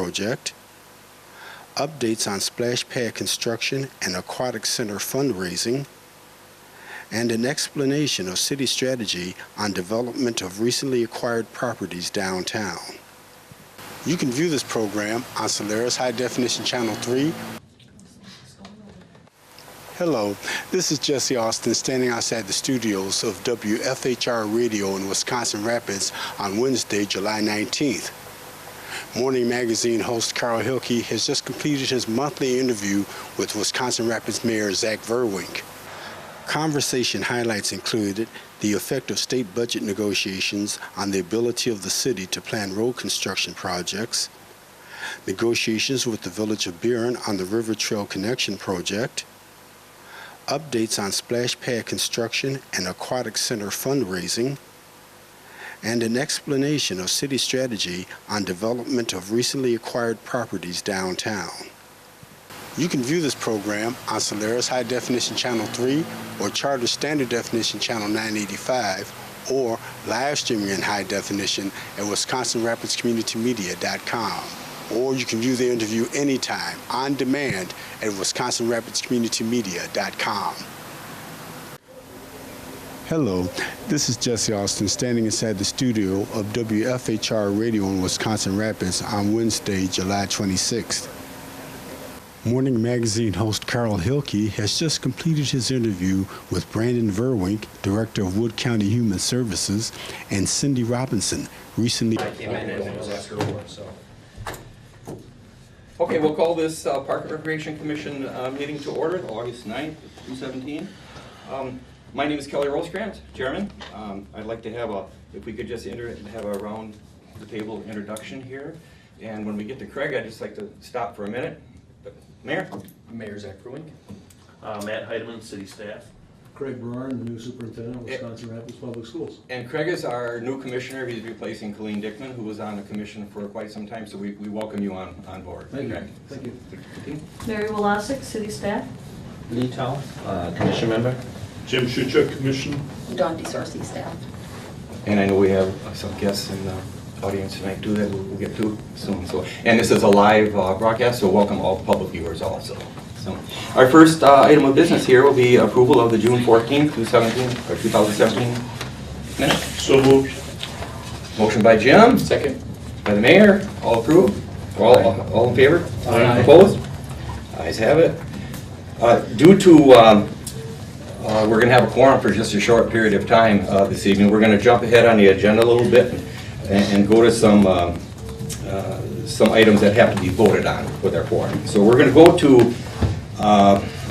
project, updates on splash pad construction and aquatic center fundraising, and an explanation of city strategy on development of recently acquired properties downtown. You can view this program on Solaris High Definition Channel 3. Hello, this is Jesse Austin standing outside the studios of WFHR Radio in Wisconsin Rapids on Wednesday, July 19th. Morning Magazine host Carl Hilke has just completed his monthly interview with Wisconsin Rapids Mayor Zach Verwink. Conversation highlights included the effect of state budget negotiations on the ability of the city to plan road construction projects, negotiations with the Village of Buren on the River Trail Connection project, updates on splash pad construction and aquatic center fundraising, and an explanation of city strategy on development of recently acquired properties downtown. You can view this program on Solaris High Definition Channel 3 or Charter Standard Definition Channel 985 or live streaming in high definition at WisconsinRapidsCommunityMedia.com. Or you can view the interview anytime, on demand, at WisconsinRapidsCommunityMedia.com. Hello, this is Jesse Austin standing inside the studio of WFHR Radio in Wisconsin Rapids on Wednesday, July 26th. Morning Magazine host Carl Hilke has just completed his interview with Brandon Verwink, Director of Wood County Human Services, and Cindy Robinson, recently... I came in and it was after work, so... Okay, we'll call this Park and Recreation Commission meeting to order, August 9th, 2017. My name is Kelly Rosecrans, Chairman. I'd like to have if we could just have a round the table introduction here. And when we get to Craig, I'd just like to stop for a minute. Mayor? Mayor Zach Verwink. Matt Heidemann, city staff. Craig Braun, the new superintendent of Wisconsin Rapids Public Schools. And Craig is our new commissioner. He's replacing Colleen Dickman, who was on the commission for quite some time, so we welcome you on board. Thank Craig. you. Thank you. Mary Wolosik, city staff. Lee Towle, commission member. Jim Shuchuk, commission. Dawn DeSorcy, staff. And I know we have some guests in the audience tonight too that we'll get to soon. And this is a live broadcast, so welcome all public viewers also. So, our first item of business here will be approval of the June 14th, 2017 minutes. So moved. Motion by Jim. Second. By the mayor. All approved? All in favor? Aye. Opposed? Ayes have it. Due to we're going to have a quorum for just a short period of time this evening, we're going to jump ahead on the agenda a little bit and go to some items that have to be voted on with our quorum. So we're going to go to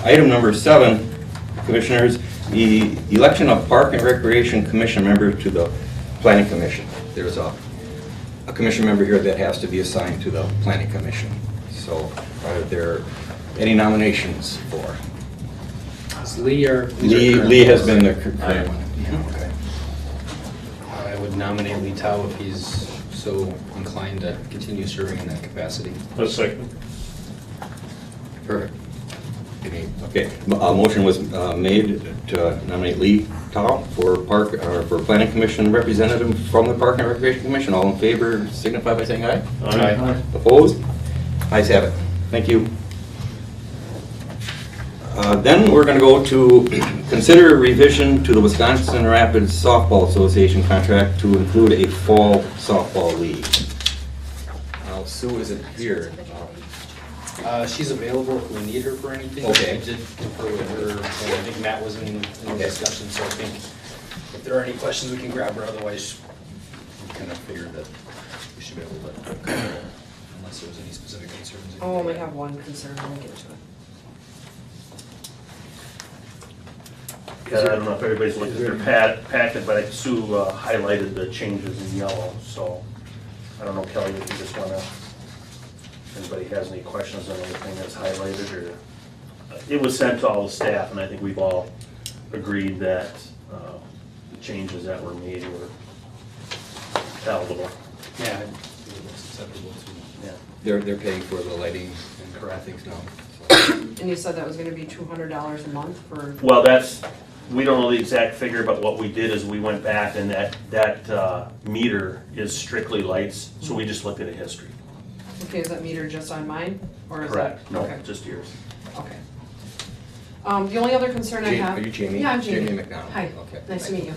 item number 7, Commissioners, the election of Park and Recreation Commission member to the Planning Commission. There's a commission member here that has to be assigned to the Planning Commission. So are there any nominations for? Is Lee or? Lee has been the current one. Okay. I would nominate Lee Towle if he's so inclined to continue serving in that capacity. A second. Perfect. Okay, a motion was made to nominate Lee Towle for Planning Commission representative from the Park and Recreation Commission. All in favor signify by saying aye. Aye. Opposed? Ayes have it. Thank you. Then we're going to go to consider revision to the Wisconsin Rapids Softball Association contract to include a fall softball league. Sue isn't here. She's available if we need her for anything. Okay. I did confer with her, and I think Matt was in the discussion, so I think if there are any questions, we can grab her. Otherwise, we kind of figured that we should be able to cover it unless there was any specific concerns. I only have one concern when we get to it. I don't know if everybody's looked at their packet, but Sue highlighted the changes in yellow, so I don't know, Kelly, if you just want to, if anybody has any questions on anything that's highlighted, or it was sent to all the staff, and I think we've all agreed that the changes that were made were palatable. Yeah, it looks acceptable to me. Yeah. They're paying for the lighting and things now. And you said that was gonna be $200 a month for, Well, we don't know the exact figure, but what we did is we went back and that meter is strictly lights, so we just looked at a history. Okay, is that meter just on mine, or is that? Correct, no, Okay, just yours. okay. The only other concern I have. Are you Jamie? Yeah, I'm Jamie. Jamie McDonald. Hi, Okay. nice to meet you.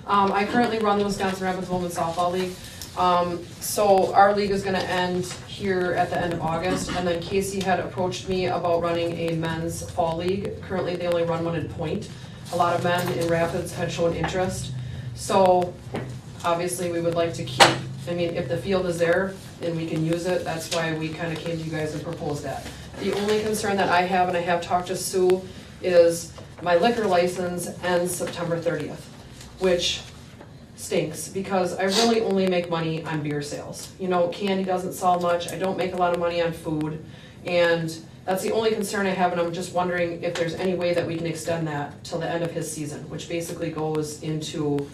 I currently run the Wisconsin Rapids Women's Softball League. So our league is gonna end here at the end of August, and then Casey had approached me about running a men's fall league. Currently, they only run one in Point. A lot of men in Rapids had shown interest. So, obviously, we would like to keep, I mean, if the field is there and we can use it, that's why we kinda came to you guys and proposed that. The only concern that I have, and I have talked to Sue, is my liquor license ends September 30th, which stinks, because I really only make money on beer sales. You know, candy doesn't sell much, I don't make a lot of money on food, and that's the only concern I have, and I'm just wondering if there's any way that we can extend that till the end of his season, which basically goes into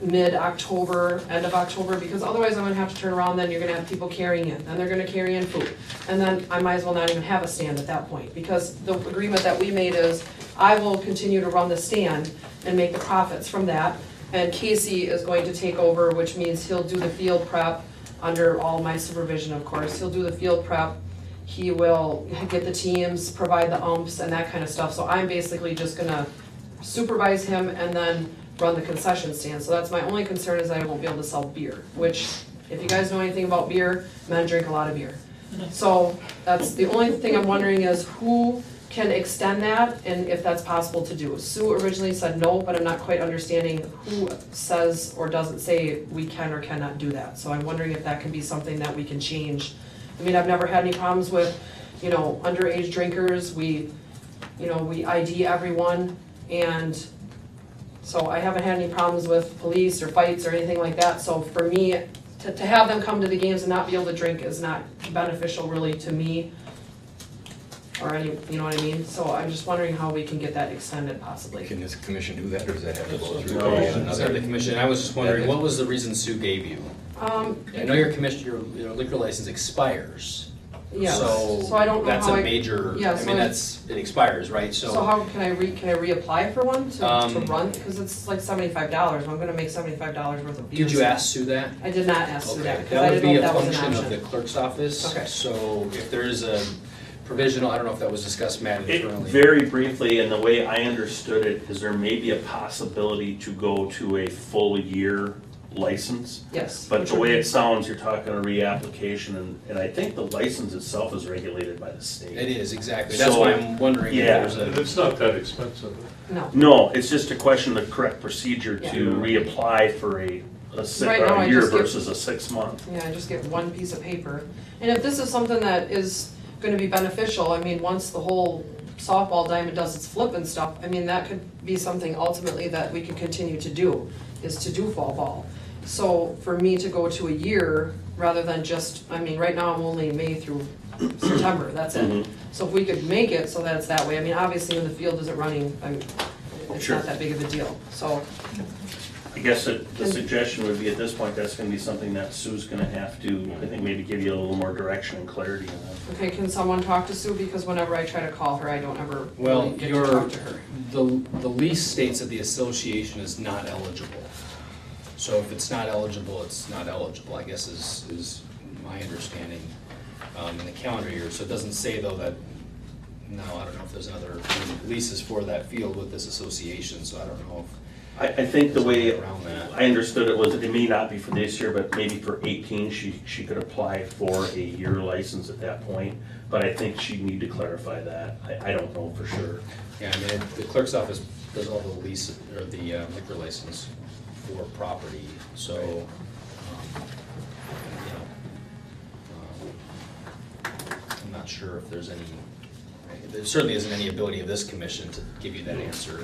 mid-October, end of October, because otherwise I'm gonna have to turn around, then you're gonna have people carrying in, and they're gonna carry in food. And then I might as well not even have a stand at that point, because the agreement that we made is I will continue to run the stand and make the profits from that, and Casey is going to take over, which means he'll do the field prep under all my supervision, of course. He'll do the field prep, he will get the teams, provide the umps and that kind of stuff. So I'm basically just gonna supervise him and then run the concession stand. So that's my only concern, is I won't be able to sell beer, which, if you guys know anything about beer, men drink a lot of beer. So that's the only thing I'm wondering, is who can extend that and if that's possible to do. Sue originally said no, but I'm not quite understanding who says or doesn't say we can or cannot do that. So I'm wondering if that can be something that we can change. I mean, I've never had any problems with, you know, underage drinkers. We ID everyone, and so I haven't had any problems with police or fights or anything like that. So for me, to have them come to the games and not be able to drink is not beneficial really to me, or any, you know what I mean? So I'm just wondering how we can get that extended possibly. Can this commission do that, or does that have to go through? No. It's not the commission, I was just wondering, what was the reason Sue gave you? I know your commission, your liquor license expires. Yeah, So so I don't know that's how a I- major, yeah, I so mean, I- it expires, right? So how can I reapply for one to run? Because it's like $75, I'm gonna make $75 worth of beer. Did you ask Sue that? I did not ask Sue that, Okay, because that I would didn't know be if a that was an function of the option. clerk's office. Okay. So if there is a provisional, I don't know if that was discussed, Matt, It, internally. very briefly, and the way I understood it, is there may be a possibility to go to a full year license. Yes. But which the would way be- it sounds, you're talking a reapplication, and I think the license itself is regulated by the state. It is, exactly. That's So, why I'm wondering if yeah. there's And a, it's not that expensive. No. No, it's just a question of the correct procedure Yeah. to reapply for a Right now, I year just get- versus a 6 month. Yeah, I just get one piece of paper. And if this is something that is gonna be beneficial, I mean, once the whole softball diamond does its flip and stuff, I mean, that could be something ultimately that we could continue to do, is to do fall ball. So for me to go to a year, rather than just, I mean, right now I'm only May through September, that's it. Mhm. So if we could make it so that it's that way, I mean, obviously when the field isn't running, it's Sure. not that big of a deal, so. I guess the suggestion would be, at this point, that's gonna be something that Sue's gonna have to, I think, maybe give you a little more direction and clarity on that. Okay, can someone talk to Sue, because whenever I try to call her, I don't ever well, really get to your, talk to her. the lease states that the association is not eligible. So if it's not eligible, it's not eligible, I guess is my understanding, in the calendar year. So it doesn't say though that, no, I don't know if there's another leases for that field with this association, so I don't know I think the if way there's around that. I understood it was, it may not be for this year, but maybe for 18, she could apply for a year license at that point. But I think she'd need to clarify that. I don't know for sure. Yeah, I mean, the clerk's office does all the lease, or the liquor license for property, so, you know, I'm not sure if there's any, there certainly isn't any ability of this commission to give you that answer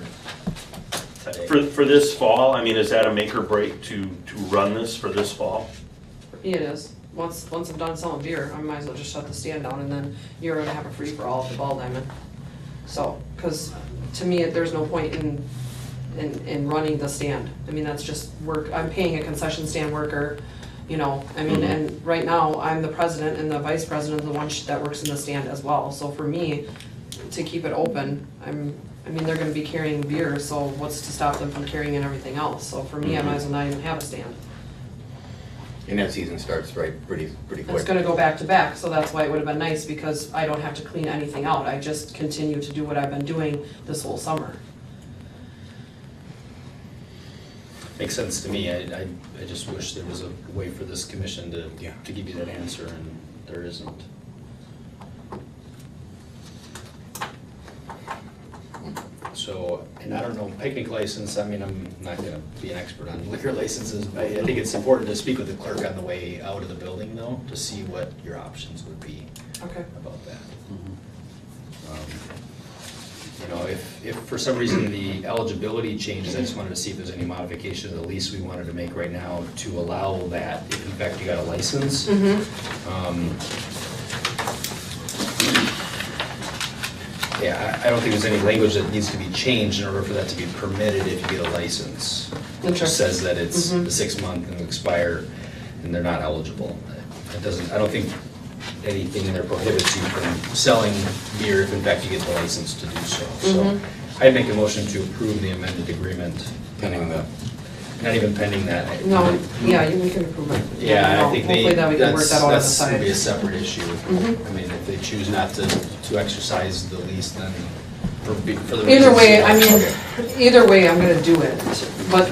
today. For this fall, I mean, is that a make or break to run this for this fall? It is. Once I'm done selling beer, I might as well just shut the stand down, and then you're gonna have a free for all at the ball diamond. So, cause to me, there's no point in running the stand. I mean, that's just work. I'm paying a concession stand worker, you know, I mean, and right now, I'm the president and the vice president of the one that works in the stand as well. So for me, to keep it open, I mean, they're gonna be carrying beer, so what's to stop them from carrying in everything else? So for me, I might as well not even have a stand. And that season starts right pretty quick. It's gonna go back to back, so that's why it would have been nice, because I don't have to clean anything out. I just continue to do what I've been doing this whole summer. Makes sense to me. I just wish there was a way for this commission to give you that answer, and there isn't. So, and I don't know, picnic license, I mean, I'm not gonna be an expert on liquor licenses. I think it's important to speak with the clerk on the way out of the building though, to see what your options would be Okay. about that. You know, if for some reason the eligibility changes, I just wanted to see if there's any modification to the lease we wanted to make right now to allow that, if in fact you got a license. Yeah, I don't think there's any language that needs to be changed in order for that to be permitted if you get a license. It Okay. just says that it's the 6 month and will expire, and they're not eligible. It doesn't, I don't think anything in there prohibits you from selling beer if in fact you get the license to do so. So I'd make a motion to approve the amended agreement. Pending the, Not even pending that. No, yeah, we can approve it. Yeah, I think Hopefully that we can work that out on the that's gonna be a side. separate issue. I mean, if they choose not to exercise the lease, then for the. Either way, I reasons- mean, Okay. either way, I'm gonna do it. But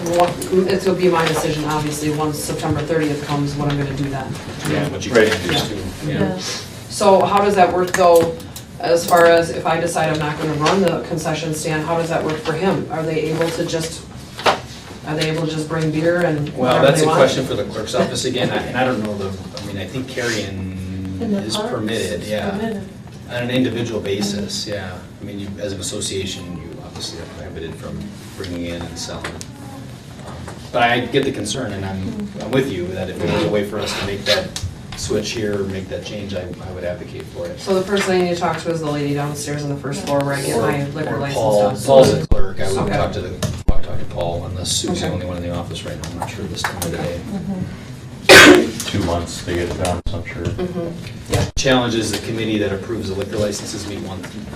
it'll be my decision, obviously, once September 30th comes, what I'm gonna do then. Yeah, what you Right. can do is to, yeah. So how does that work though, as far as if I decide I'm not gonna run the concession stand, how does that work for him? Are they able to just bring beer and Well, whatever that's they a want? question for the clerk's office again, and I don't know I mean, I think carrying is permitted, yeah. On an individual basis, yeah. I mean, as an association, you obviously are prohibited from bringing in and selling. But I get the concern, and I'm with you, that if there's a way for us to make that switch here, or make that change, I would advocate for it. So the person I need to talk to is the lady downstairs on the first floor where I get my liquor Or license Paul, done. Paul's the clerk, I would Okay. talk to Paul, unless Sue's the Okay. only one in the office right now, I'm not sure this time of the day. 2 months to get it done, so I'm sure. Challenge is the committee that approves the liquor licenses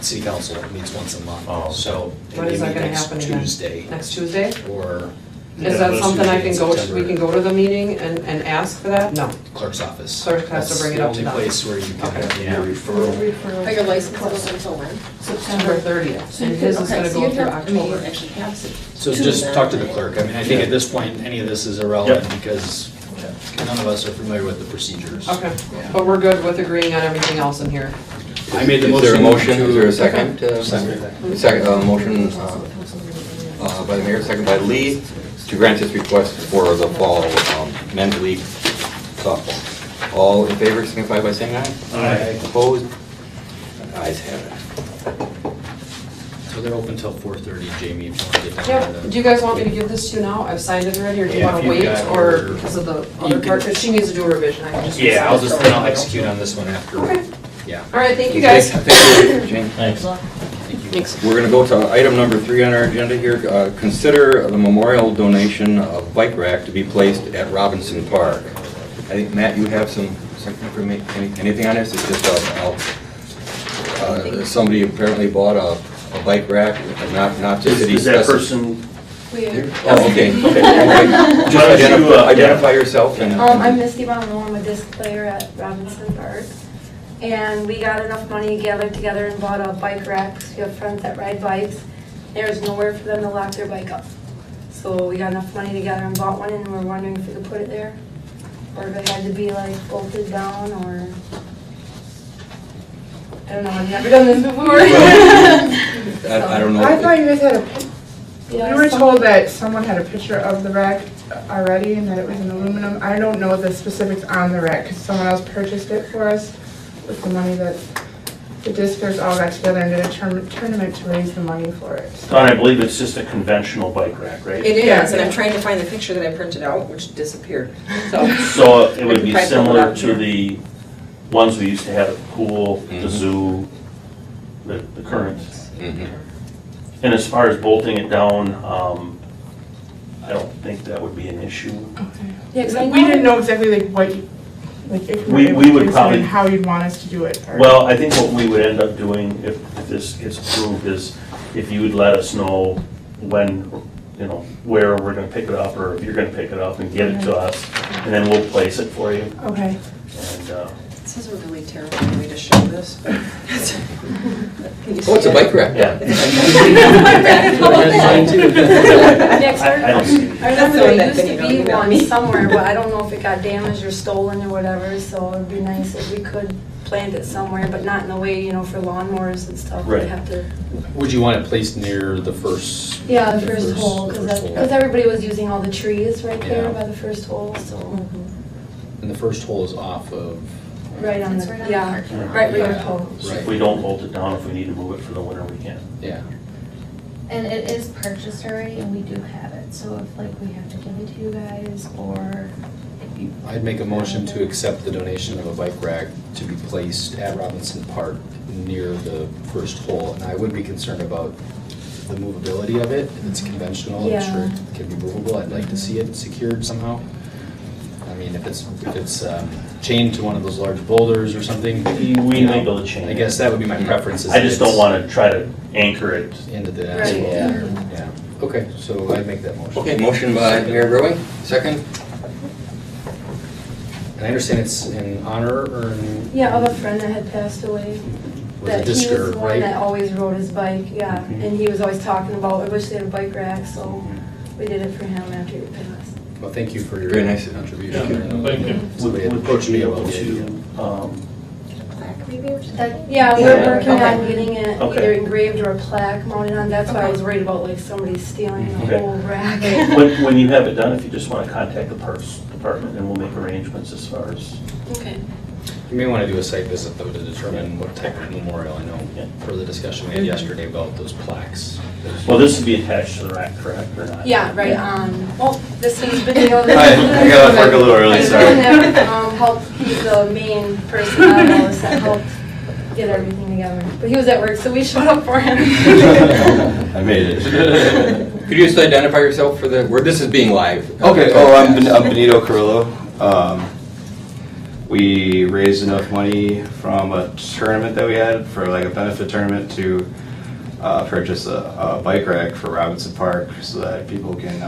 city council meets once a month, Oh. so. it When may is that be gonna next happen again? Tuesday, Next Tuesday? or Is that something I can go, to? September. We can go to the meeting and ask for that? No. Clerk's office. Clerk has to bring it up to them. That's the only place where you can Okay. have your referral. Are your licenses until when? September 30th, and his is Okay, gonna so go you through have- I mean, you October. actually have some. So two just then. talk to the clerk, I mean, I think at this point, any of this is irrelevant, Yep. because none of us are familiar with the procedures. Okay, Yeah. but we're good with agreeing on everything else in here. I made the is there a motion, is there a to- second? Second. Second, motion by the mayor, second by Lee, to grant this request for the fall men's league softball. All in favor, signify by saying aye. Aye. Opposed? Ayes have it. So they're open till 4:30, Jamie, if you want to get down Yep, there. do you guys want me to give this to you now? I've signed it already, or do you Yeah, wanna if you've wait, got or your- because of the You other can- part, because she needs to do a revision, I can just. Yeah, re-sign it. then I'll execute on this one after. Okay. Yeah. All right, thank you guys. Thank you, Jane. Thanks. Thanks. We're gonna go to item number 3 on our agenda here. Consider the memorial donation of bike rack to be placed at Robinson Park. I think, Matt, you have some information, anything on this? It's just somebody apparently bought a bike rack, not the city. Is that person, Oh, okay. Just Why don't you, identify yourself and. I'm Misty Bonneau, I'm a disc player at Robinson Park. And we got enough money gathered together and bought a bike rack, 'cause we have friends that ride bikes. There's nowhere for them to lock their bike up. So we got enough money together and bought one, and we're wondering if we could put it there. Or if it had to be like bolted down, or, I don't know, I've never done this before. I don't know. I thought you guys had a, we Yeah, were some- told that someone had a picture of the rack already and that it was in aluminum. I don't know the specifics on the rack because someone else purchased it for us with the money that the districts all got together and did a tournament to raise the money for it. Don, I believe it's just a conventional bike rack, right? It Yeah, is, and I'm yeah. trying to find the picture that I printed out, which disappeared. So, So it would be If I pull it similar up to here. the ones we used to have at the pool, the Mhm. zoo, the current. Mhm. And as far as bolting it down, I don't think that would be an issue. Yeah, 'cause I We didn't know exactly like what, like if We- you were we able would to probably- and how you'd want us to do it. or- Well, I think what we would end up doing if this gets approved is if you would let us know when you know, where we're gonna pick it up, or if you're gonna pick it up and get it to us, and then we'll place it for you. Okay. And, This is a really terrible way to show this, but. Oh, it's a bike rack. yeah. Yeah, 'cause I don't see it. I remember Throw that there used video, to be email one me. somewhere, but I don't know if it got damaged or stolen or whatever, so it'd be nice if we could plant it somewhere, but not in the way, you know, for lawnmowers and stuff. Right. We'd have to, Would you want it placed near the first? yeah, the first hole, hole. because everybody was using all the trees right there Yeah. by the first hole, so, And the first hole is off of, right on It's the, right on the yeah, parking lot. right where Yeah. the hole. So if we don't bolt it down, if we need to move it for the winter, we can. yeah. And it is purchased already, and we do have it, so if like we have to give it to you guys, or if you. I'd make a motion to accept the donation of a bike rack to be placed at Robinson Park near the first hole. And I would be concerned about the movability of it. If it's conventional, I'm sure Yeah. it can be movable. I'd like to see it secured somehow. I mean, if it's chained to one of those large boulders or something. We you may know, be able to change I it. guess that would be my preference. is I that just don't it's wanna try to anchor it. into the Right. asphalt. Yeah. Yeah. Okay, so I'd make that motion. Okay, motion by Mayor Gurley, second. And I understand it's in honor or in? Yeah, of a friend that had passed away. Was That it he was Disker, the one right? that always rode his bike, yeah, and he was always talking about, I wish they had a bike rack, so we did it for him after he passed. Well, thank you for your Very nice. contribution. Thank you. Somebody had Would approached you me be about able the idea. to, Plaque maybe or something? That, yeah, we're Yeah. working on Okay. getting it Okay. either engraved or a plaque mounted on, that's why I Okay. was worried about like somebody stealing the Okay. whole rack. when you have it done, if you just wanna contact the Parks Department, and we'll make arrangements as far as, Okay. You may want to do a site visit though to determine what type of memorial. I Yeah. know for the discussion we had yesterday about those plaques. well, this would be attached to the rack, correct, or not? Yeah, right on, well, this is video. I got off work a little early, He's the sorry. one that, helped, he's the main person out of all this that helped get everything together, but he was at work, so we showed up for him. I made it. Could you just identify yourself for the, where this is being live? Okay, I'm Benito Carrillo. We raised enough money from a tournament that we had for like a benefit tournament to purchase a bike rack for Robinson Park so that people can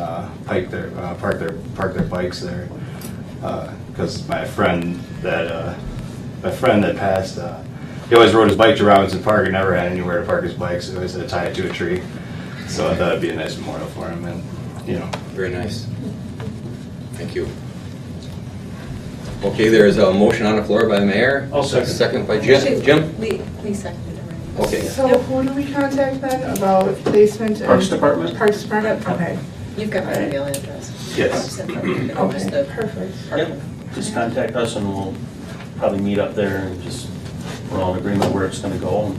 park their bikes there. Because my friend that passed, he always rode his bike to Robinson Park and never had anywhere to park his bike, so he always had to tie it to a tree. So I thought it'd be a nice memorial for him, and Very nice. Thank you. Okay, there is a motion on the floor by the mayor. I'll second. Second by Jim. Jim? Lee seconded already. Okay. So who do we contact then about placement? Parks Department? Parks Department, okay. You've got my email address. Yes. Okay, perfect. Yep, just contact us and we'll probably meet up there and just, we're all in agreement where it's gonna go, and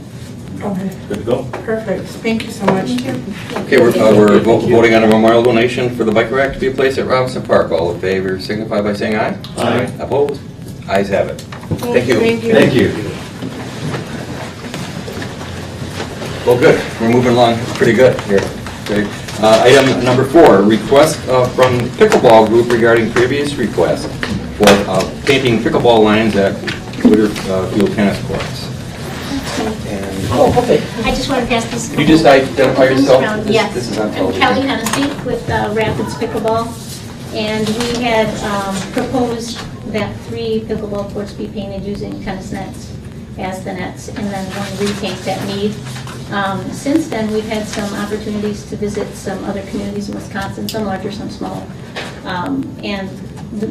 Okay, good to go. perfect. Thank you so much. Okay, we're voting on a memorial donation for the bike rack to be placed at Robinson Park. All in favor signify by saying aye. Aye. Opposed? Ayes have it. Thank you. Thank you. Thank you. Well, good. We're moving along pretty good here. Okay. Item number 4, request from Pickleball Group regarding previous request for painting pickleball lines at Whitterfield Tennis Courts. I just want to pass this. Could you just identify yourself? Around. This- Yes. this is on I'm television. Kelly Hennessy with Rapids Pickleball. And we had proposed that 3 pickleball courts be painted using tennis nets as the nets, and then 1 repaint that need. Since then, we've had some opportunities to visit some other communities in Wisconsin, some larger, some small. And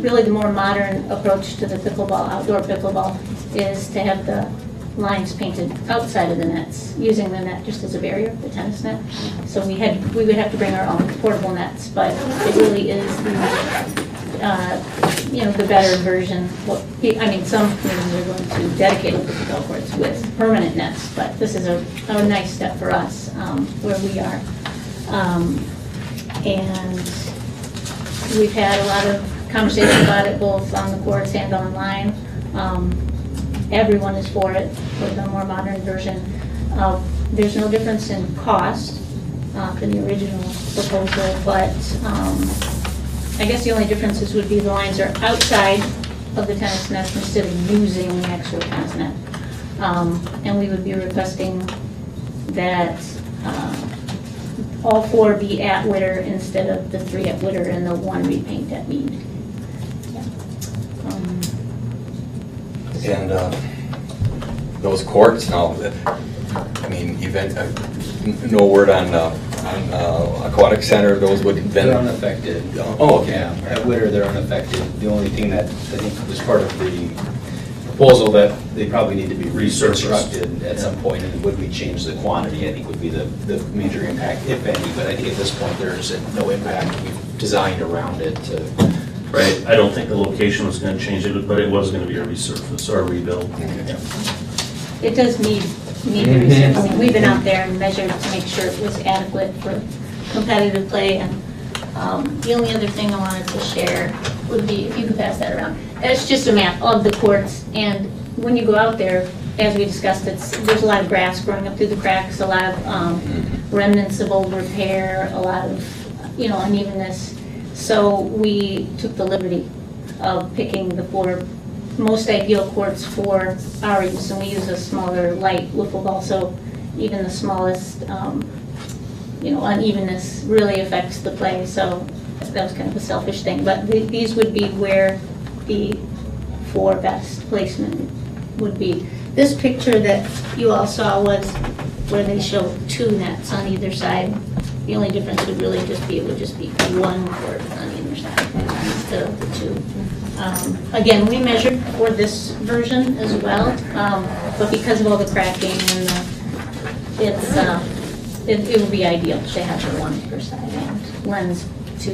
really the more modern approach to the pickleball, outdoor pickleball, is to have the lines painted outside of the nets, using the net just as a barrier, the tennis net. So we would have to bring our own portable nets, but it really is the better version. Some communities are going to dedicate pickleball courts with permanent nets, but this is a nice step for us where we are. And we've had a lot of conversation about it, both on the courts and online. Everyone is for it, for the more modern version. There's no difference in cost than the original proposal, but I guess the only differences would be the lines are outside of the tennis nets instead of using the actual tennis net. And we would be requesting that all 4 be at Witter instead of the 3 at Witter and the 1 repaint at Mead. Yeah. And those courts now, I mean, no word on aquatic center, those would have been. They're unaffected. Oh, okay. Yeah, at Witter, they're unaffected. The only thing that I think was part of the proposal that they probably need to be reconstructed at some point, and would we change the quantity, I think would be the major impact, if any, but I think at this point, there's no impact. We've designed around it to. Right, I don't think the location was gonna change it, but it was gonna be a resurface or a rebuild. It does need the resurfacing. We've been out there and measured to make sure it was adequate for competitive play. And the only other thing I wanted to share would be, if you could pass that around, it's just a map of the courts. And when you go out there, as we discussed, there's a lot of grass growing up through the cracks, a lot of remnants of old repair, a lot of unevenness. So we took the liberty of picking the 4 most ideal courts for our use, and we use a smaller light wiffle ball, so even the smallest unevenness really affects the play. So that was kind of a selfish thing, but these would be where the 4 best placement would be. This picture that you all saw was where they show 2 nets on either side. The only difference would really just be, it would just be 1 court on either side instead of the 2. Again, we measured for this version as well, but because of all the cracking and it would be ideal to have the 1 per side and lens to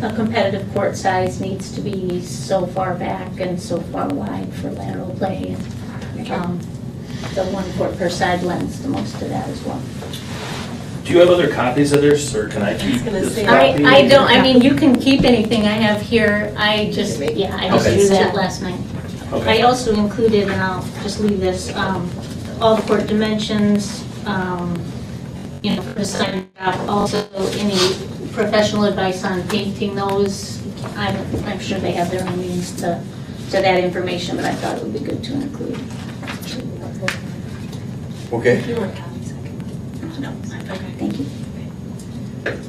a competitive court size needs to be so far back and so far wide for lateral play. And, the 1 court per side lends the most to that as well. Do you have other copies of this, or can I keep this copy? I don't, I mean, you can keep anything I have here. I just Okay. threw that last night. Okay. I also included, and I'll just leave this, all the court dimensions, for the sign job, also any professional advice on painting those. I'm sure they have their own means to that information, but I thought it would be good to include. Okay. No, thank you.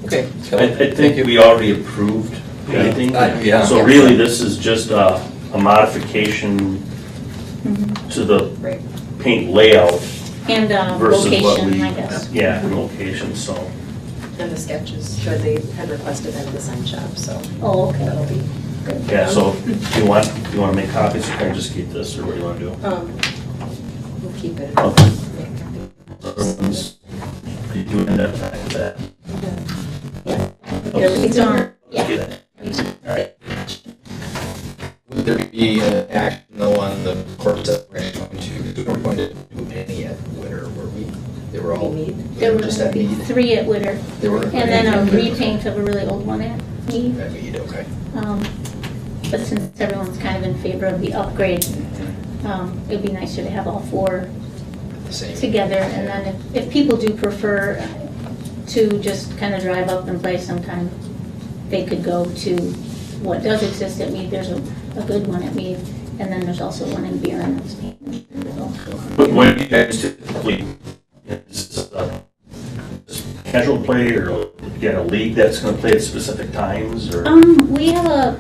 Okay. I think we already approved anything. Yeah. So really, this is just a modification to the paint layout And versus what location, we. I guess. Yeah, and location, so. And the sketches, showed they had requested that at the sign shop, so. Oh, okay. That'll be good. Yeah, so you want to make copies, you can just keep this, or what do you want to do? We'll keep it. Okay. You do end up with that. It's on, yeah. All right. Would there be action though on the court separation we were going to do any at Witter, they were all There were just at Mead? 3 at Witter. There were And then a repaint of a really old one at Mead. At Mead, okay. But since everyone's kind of in favor of the upgrade, it'd be nicer to have all 4 The same. together. And then if people do prefer to just kind of drive up and play sometime, they could go to what does exist at Mead. There's a good one at Mead, and then there's also one in Buren that's painted. But when you guys typically, is this casual play, or get a league that's going to play at specific times, or? We have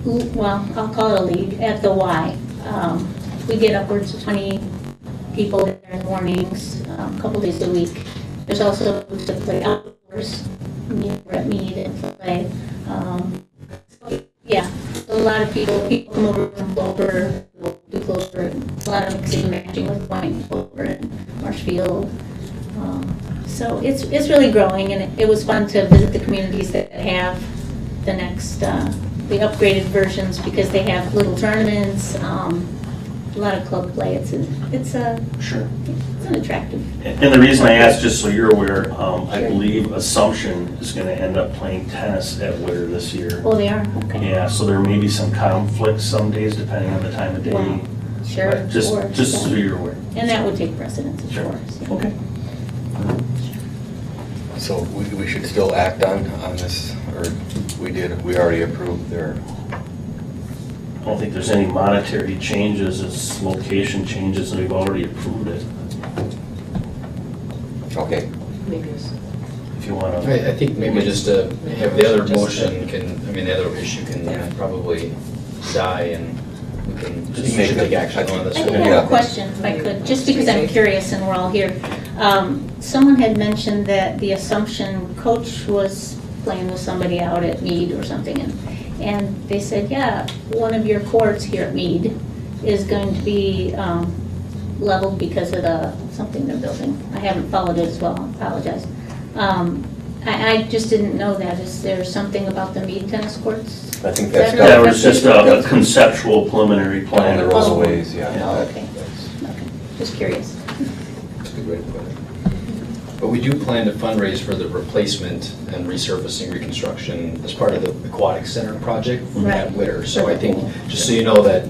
I'll call it a league at the Y. We get upwards of 20 people there in the mornings, a couple days a week. There's also to play outdoors, we're at Mead and play. Yeah, a lot of people come over from Clover, do Clover, a lot of mixing and matching with Point Clover and Marshfield. So it's really growing, and it was fun to visit the communities that have the next, the upgraded versions, because they have little tournaments, a lot of club play. It's Sure. It's an attractive. And the reason I asked, just so you're aware, I believe Assumption is going to end up playing tennis at Witter this year. Oh, they are? Okay. Yeah, so there may be some conflicts some days depending on the time of day. Wow. Sure. But just so you're aware. And that would take precedence, of course. Yeah. Okay. So we should still act on this, or we already approved their. I don't think there's any monetary changes, it's location changes, and we've already approved it. Okay. Maybe it's you want to. I think maybe just to have the other motion the other issue can probably die and we can just Make take it- action on this. I do have a question, if I could, just because I'm curious and we're all here. Someone had mentioned that the Assumption coach was playing with somebody out at Mead or something, and they said, yeah, one of your courts here at Mead is going to be leveled because of something they're building. I haven't followed it as well, I apologize. I just didn't know that. Is there something about the Mead tennis courts? I think that's That That was just a conceptual preliminary on plan. the rollways, yeah. Okay, just curious. That's a good way to put it. But we do plan to fundraise for the replacement and resurfacing reconstruction as part of the Aquatic Center project at Right. Witter. So I think, just so you know that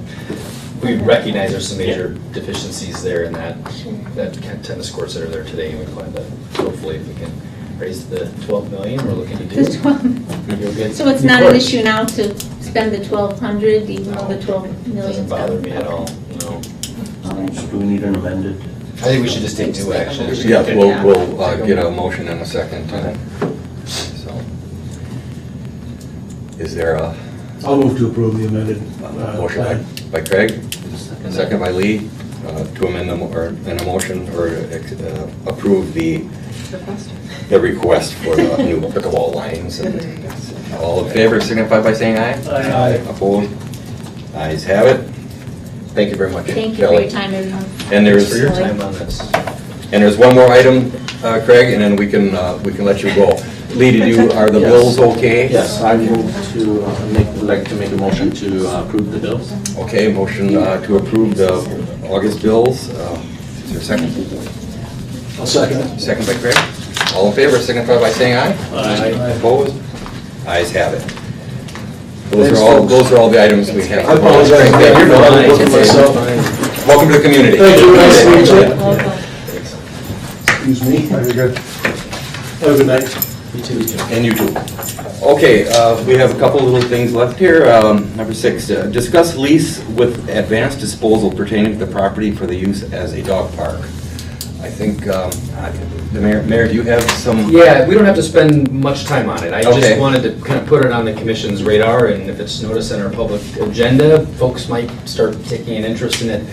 we recognize there's some major deficiencies there in that tennis courts that are there today. And we plan to, hopefully, if we can raise the 12 million we're looking to do. Just 12. You'll get So it's new not an courts. issue now to spend the 1,200, even though the 12 million Doesn't bother me at all, no. All right. So do we need an amended? I think we should just take two actions. Yeah, we'll get a motion in a second. So, is there a I'll move to approve the amended motion plan. by Craig, second by Lee, to amend in a motion or approve the request for the new pickleball lines. And all in favor signify by saying aye. Aye. Opposed? Ayes have it. Thank you very much, Thank you for Kelly. your time, everyone. And Thanks there's for your time on this. And there's one more item, Craig, and then we can let you go. Lee, are the bills okay? Yes, I move to like to make a motion to approve the bills. Okay, motion to approve the August bills. Is there a second? I'll second it. Second by Craig. All in favor, signify by saying aye. Aye. Opposed? Ayes have it. Thanks, folks. Those are all the items we have. I apologize. Craig, thank you. I had to look at myself. Welcome to the community. Thank you, nice to meet you. Welcome. Excuse me. You're good. Have a good night. And you too. Okay, we have a couple little things left here. Number 6, discuss lease with advanced disposal pertaining to the property for the use as a dog park. I think, the Mayor, do you have some? Yeah, we don't have to spend much time on it. I Okay. just wanted to kind of put it on the commission's radar, and if it's noticed in our public agenda, folks might start taking an interest in it.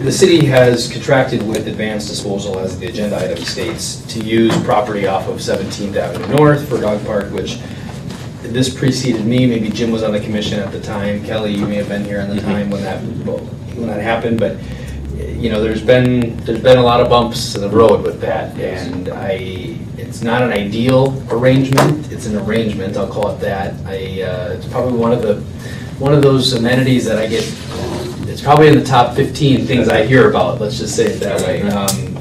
The city has contracted with Advanced Disposal, as the agenda item states, to use property off of 17th Avenue North for dog park, which this preceded me. Maybe Jim was on the commission at the time. Kelly, you may have been here on the time when that happened, but you know, there's been a lot of bumps in the road with that, and it's not an ideal arrangement. It's an arrangement, I'll call it that. It's probably one of those amenities that I get. It's probably in the top 15 things I hear about. Let's just say it that way.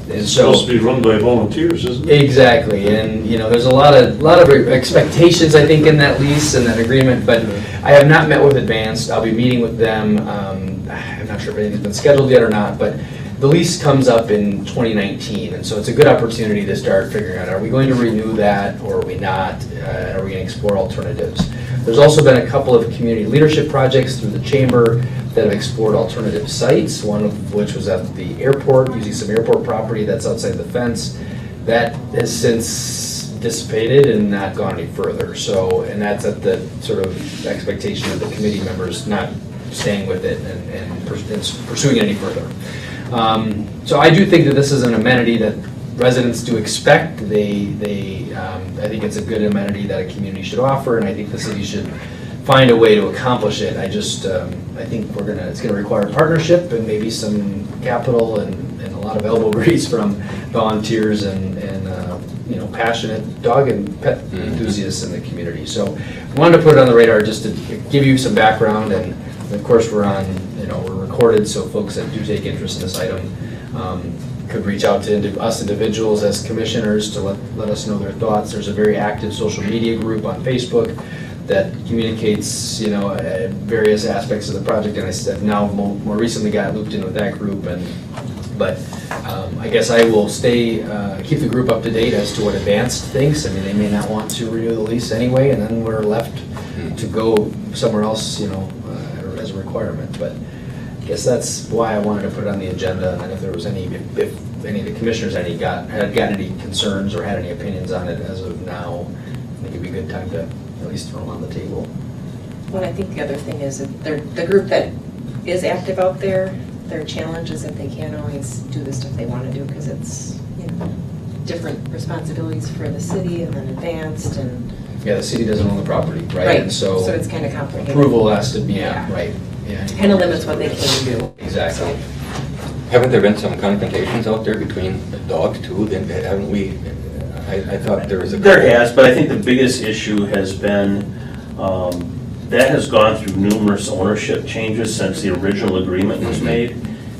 It's supposed to be run by volunteers, isn't it? Exactly, and you know, there's a lot of expectations, I think, in that lease and that agreement, but I have not met with Advanced. I'll be meeting with them. I'm not sure if anything's been scheduled yet or not, but the lease comes up in 2019, and so it's a good opportunity to start figuring out, are we going to renew that or are we not? Are we going to explore alternatives? There's also been a couple of community leadership projects through the chamber that have explored alternative sites, one of which was at the airport, using some airport property that's outside the fence. That has since dissipated and not gone any further. So, and that's at the sort of expectation of the committee members not staying with it and pursuing it any further. So I do think that this is an amenity that residents do expect. I think it's a good amenity that a community should offer, and I think the city should find a way to accomplish it. I think it's gonna require partnership and maybe some capital and a lot of elbow grease from volunteers and you know, passionate dog and pet enthusiasts in the community. So I wanted to put it on the radar just to give you some background, and of course we're recorded, so folks that do take interest in this item could reach out to us individuals as commissioners to let us know their thoughts. There's a very active social media group on Facebook that communicates, you know, various aspects of the project, and I've now more recently got looped in with that group. But I guess I will keep the group up to date as to what Advanced thinks. I mean, they may not want to renew the lease anyway, and then we're left to go somewhere else, you know, as a requirement. But guess that's why I wanted to put it on the agenda, and then if there was any, if any of the commissioners had got any concerns or had any opinions on it as of now, I think it'd be a good time to at least throw them on the table. Well, I think the other thing is that the group that is active out there, their challenge is that they can't always do the stuff they want to do because it's, you know, different responsibilities for the city and then advanced and. Yeah, the city doesn't own the property, right? Right, And so it's kind of complicated. approval has to be, Yeah. right, yeah. Kind of limits what they can do. Exactly. Haven't there been some confrontations out there between the dogs too? Then haven't we? I thought there was a. There has, but I think the biggest issue has been, that has gone through numerous ownership changes since the original agreement was made.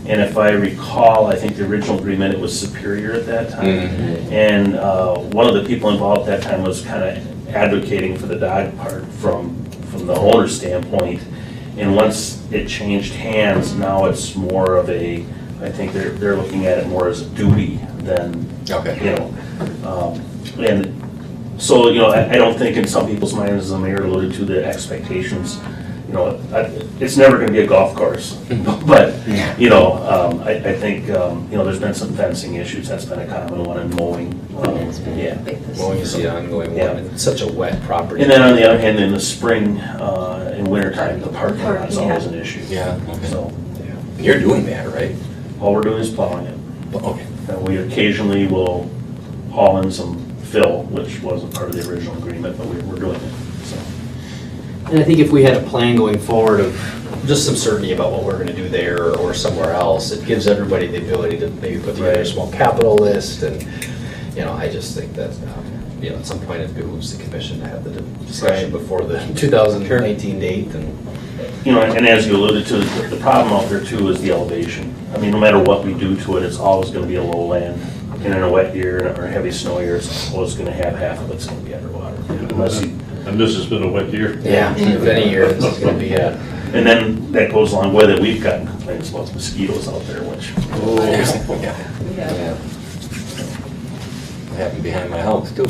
And if I recall, I think the original agreement, it was Superior at that time. And one of the people involved at that time was kind of advocating for the dog part from the owner's standpoint. And once it changed hands, now it's more of a, I think they're looking at it more as a duty than, you know. And so, you know, I don't think in some people's minds, as the mayor alluded to, the expectations, you know, it's never going to be a golf course. But, you know, I think, you know, there's been some fencing issues. That's been a common one, in mowing. Mowing is the ongoing one. It's such a wet property. And then on the other hand, in the spring and wintertime, the parking lot is always an issue. Yeah, okay. So, You're doing that, right? all we're doing is plowing it. Okay. And we occasionally will haul in some fill, which wasn't part of the original agreement, but we're doing it, so. And I think if we had a plan going forward of just some certainty about what we're gonna do there or somewhere else, it gives everybody the ability to maybe put together a small capital list, and, you know, I just think that, you know, at some point it behooves the commission to have the discussion before the 2019 date, and. You know, and as you alluded to, the problem out there too is the elevation. I mean, no matter what we do to it, it's always gonna be a low land. And in a wet year or a heavy snow year, it's always gonna have half of it's gonna be underwater. Unless you, And this has been a wet year. Yeah, if any year, this is gonna be a. and then that goes along with it, we've gotten complaints about mosquitoes out there, which. Yeah. It happened behind my house too.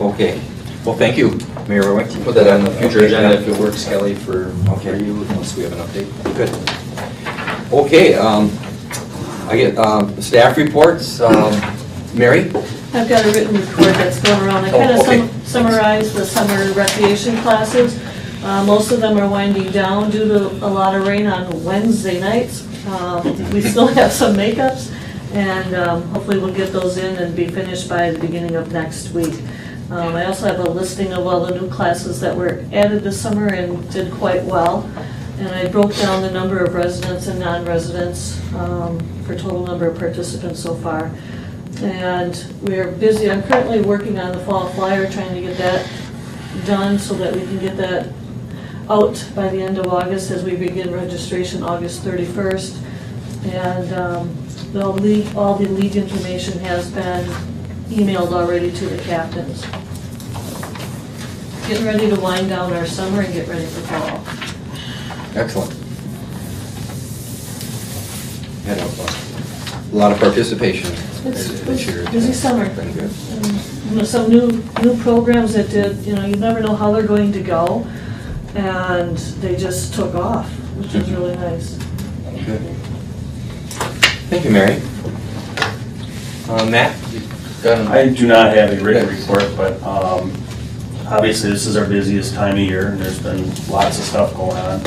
Okay. Well, thank you, Mayor Irwin. Put that on the future agenda if it works, Kelly, for you, once we have an update. Good. Okay, I get staff reports. Mary? I've got a written report that's going around. I kind of summarized the summer recreation classes. Most of them are winding down due to a lot of rain on Wednesday nights. We still have some makeups, and hopefully we'll get those in and be finished by the beginning of next week. I also have a listing of all the new classes that were added this summer and did quite well. And I broke down the number of residents and non-residents for total number of participants so far. And we're busy. I'm currently working on the fall flyer, trying to get that done so that we can get that out by the end of August as we begin registration August 31st. And all the league information has been emailed already to the captains. Getting ready to wind down our summer and get ready for fall. Excellent. Had a lot of participation this year. Busy summer. Been good. You know, some new programs that did, you know, you never know how they're going to go, and they just took off, which is really nice. Good. Thank you, Mary. Matt? I do not have a written report, but obviously this is our busiest time of year, and there's been lots of stuff going on.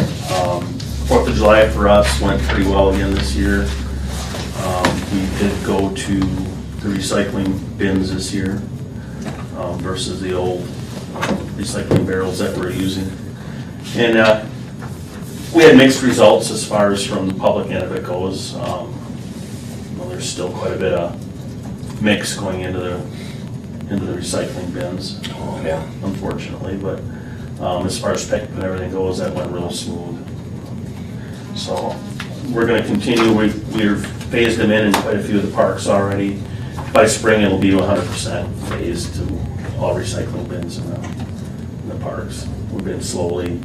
4th of July for us went pretty well again this year. We did go to the recycling bins this year versus the old recycling barrels that we're using. And we had mixed results as far as from the public end of it goes. Well, there's still quite a bit of mix going into the recycling bins, unfortunately, but as far as pickup and everything goes, that went real smooth. So we're going to continue. We've phased them in quite a few of the parks already. By spring, it'll be 100% phased to all recycling bins in the parks. We've been slowly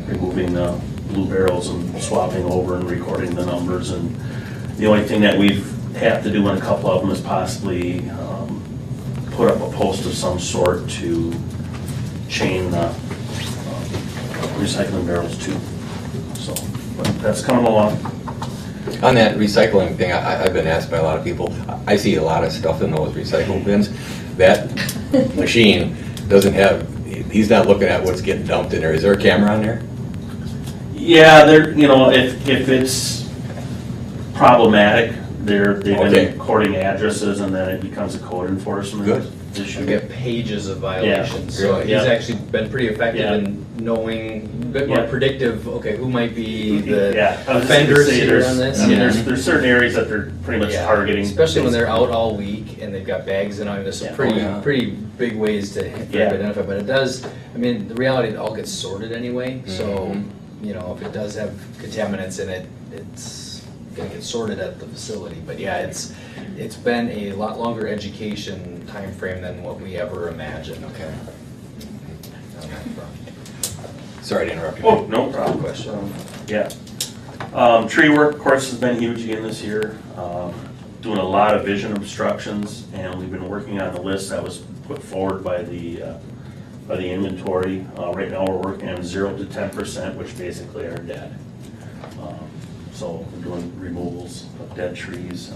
removing the blue barrels and swapping over and recording the numbers. And the only thing that we've had to do in a couple of them is possibly put up a post of some sort to chain the recycling barrels too. So, but that's coming along. On that recycling thing, I've been asked by a lot of people, I see a lot of stuff in those recycle bins. That machine doesn't have, he's not looking at what's getting dumped in there. Is there a camera on there? Yeah, they're, you know, if it's problematic, they've Okay. been recording addresses and then it becomes a code enforcement Good. issue. We get pages of violations, Yeah, so really. he's Yeah. actually been pretty effective Yeah. in knowing, a bit more Yeah. predictive, okay, who might be the Yeah, I was just gonna offenders say, here there's- on this. I mean, Yeah. there's certain areas that they're pretty much Yeah, targeting. especially when they're out all week and they've got bags in. I mean, there's some Yeah. pretty, Oh, yeah. pretty big ways to Yeah. identify, but it does, I mean, the reality, it all gets sorted anyway, so, you know, if it does have contaminants in it, it's gonna get sorted at the facility, but yeah, it's been a lot longer education time frame than what we ever imagined. Okay. Sorry to interrupt you. Oh, no problem. Yeah. Tree work, of course, has been huge again this year. Doing a lot of vision obstructions, and we've been working on the list that was put forward by the inventory. Right now, we're working on 0 to 10%, which basically are dead. So we're doing removals of dead trees.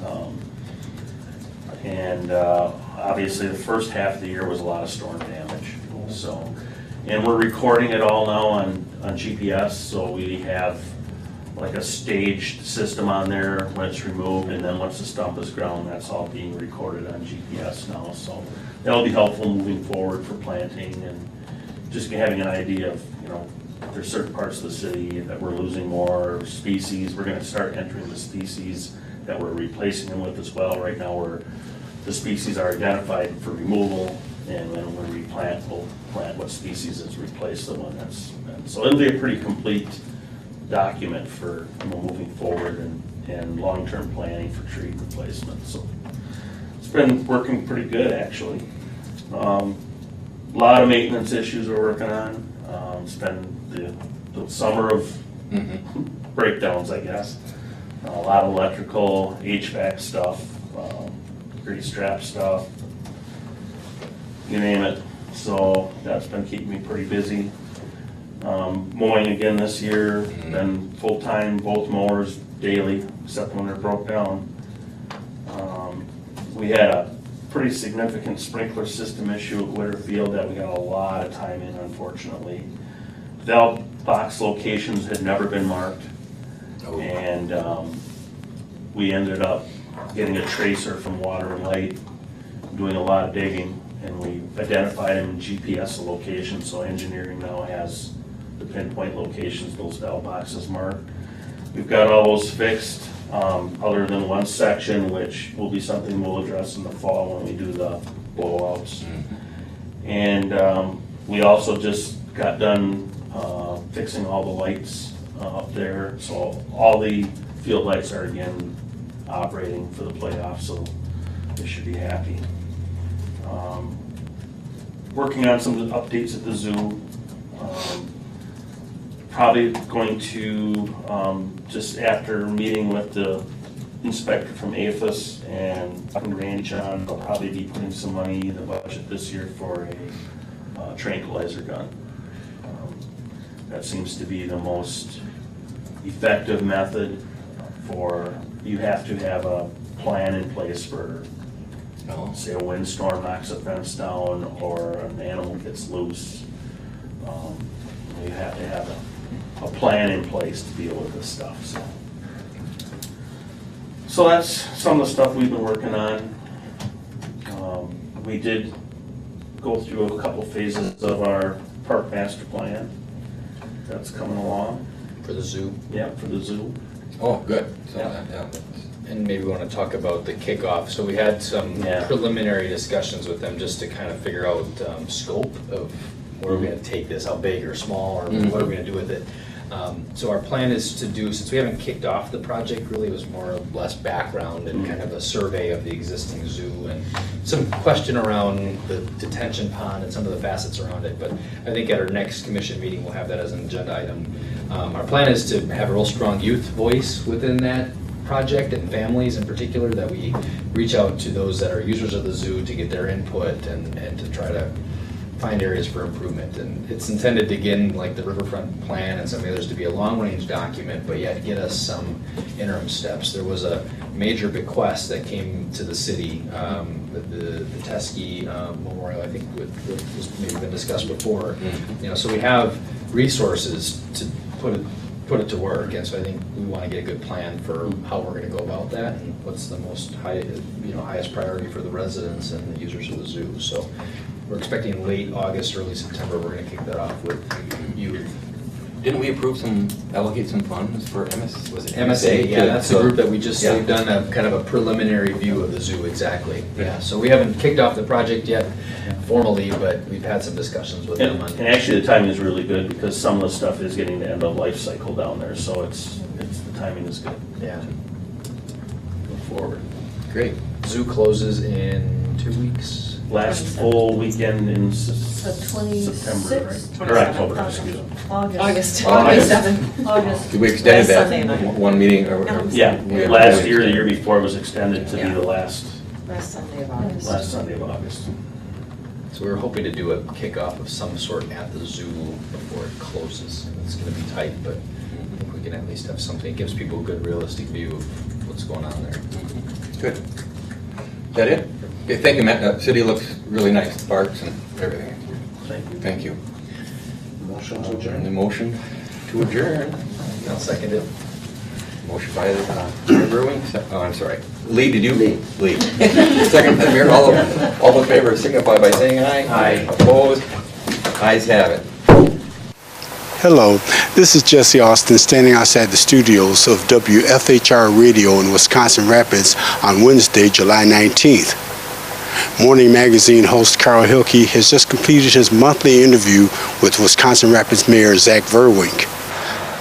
And obviously, the first half of the year was a lot of storm damage. So, and we're recording it all now on GPS, so we have like a staged system on there when it's removed, and then once the stump is ground, that's all being recorded on GPS now. So that'll be helpful moving forward for planting and just having an idea of, you know, there's certain parts of the city that we're losing more species. We're gonna start entering the species that we're replacing them with as well. Right now, the species are identified for removal, and then when we plant, we'll plant what species has replaced the one that's, so it'll be a pretty complete document for, you know, moving forward and long-term planning for tree replacement. So it's been working pretty good, actually. A lot of maintenance issues we're working on. It's been the summer of breakdowns, I guess. A lot of electrical, HVAC stuff, grease trap stuff, you name it. So that's been keeping me pretty busy. Mowing again this year, been full-time, both mowers daily, except when they're broke down. We had a pretty significant sprinkler system issue at Whitterfield that we got a lot of time in, unfortunately. Valve box locations had never been marked, and we ended up getting a tracer from Water and Light, doing a lot of digging, and we identified them in GPS locations, so engineering now has the pinpoint locations those valve boxes marked. We've got all those fixed, other than one section, which will be something we'll address in the fall when we do the blowouts. And we also just got done fixing all the lights up there, so all the field lights are again operating for the playoffs, so they should be happy. Working on some of the updates at the zoo. Probably going to, just after meeting with the inspector from APHIS and Randy John, I'll probably be putting some money in the budget this year for a tranquilizer gun. That seems to be the most effective method for, you have to have a plan in place for, say, a windstorm knocks a fence down or an animal gets loose. You have to have a plan in place to deal with this stuff. So that's some of the stuff we've been working on. We did go through a couple phases of our park master plan. That's coming along. For the zoo? Yeah, for the zoo. Oh, good. So, yeah. And maybe we want to talk about the kickoff. So we had some preliminary discussions with them just to kind of figure out scope of where we're going to take this, how big or small, or what are we going to do with it. So our plan is to do, since we haven't kicked off the project, really it was more or less background and kind of a survey of the existing zoo and some question around the detention pond and some of the facets around it. But I think at our next commission meeting, we'll have that as an agenda item. Our plan is to have a real strong youth voice within that project and families in particular, that we reach out to those that are users of the zoo to get their input and to try to find areas for improvement. And it's intended to, again, like the riverfront plan and some of the others, to be a long-range document, but yet get us some interim steps. There was a major bequest that came to the city, the Teskey Memorial, I think was maybe been discussed before. You know, so we have resources to put it to work, and so I think we want to get a good plan for how we're going to go about that and what's the most highest priority for the residents and the users of the zoo. So we're expecting late August, early September, we're going to kick that off with youth. Didn't we allocate some funds for MS, was it MSA, yeah, that's the So- group that we just, Yeah. they've done a kind of a preliminary view of the zoo, exactly. Yeah, so we haven't kicked off the project yet formally, but we've had some discussions with them on. And actually, the timing is really good because some of the stuff is getting the end of life cycle down there, so the timing is good. Yeah. Move forward. Great. Zoo closes in 2 weeks. Last full weekend in The September, 26th? right? Or October, excuse me. August. August. August. We extended Last Sunday that night. one meeting? Yeah, last year, the year before was extended to be the last Sunday of August. last Sunday of August. So we were hoping to do a kickoff of some sort at the zoo before it closes. It's going to be tight, but I think we can at least have something. It gives people a good realistic view of what's going on there. Good. Is that it? Okay, thank you, Matt. The city looks really nice, the parks and everything. Thank you. Thank you. Motion to And adjourn. the motion to adjourn. I'll second it. Motion by Mayor Berwin. Oh, I'm sorry. Lee, did you? Lee. Second by Mayor. All in favor signify by saying aye. Aye. Opposed? Ayes have it. Hello, this is Jesse Austin standing outside the studios of WFHR Radio in Wisconsin Rapids on Wednesday, July 19th. Morning Magazine host Carl Hilke has just completed his monthly interview with Wisconsin Rapids Mayor Zach Verwink.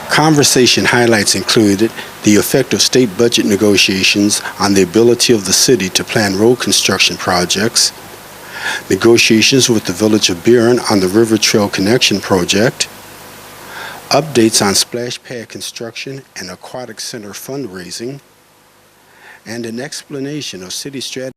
Conversation highlights included the effect of state budget negotiations on the ability of the city to plan road construction projects, negotiations with the Village of Buren on the River Trail Connection project, updates on splash pad construction and aquatic center fundraising, and an explanation of city strategy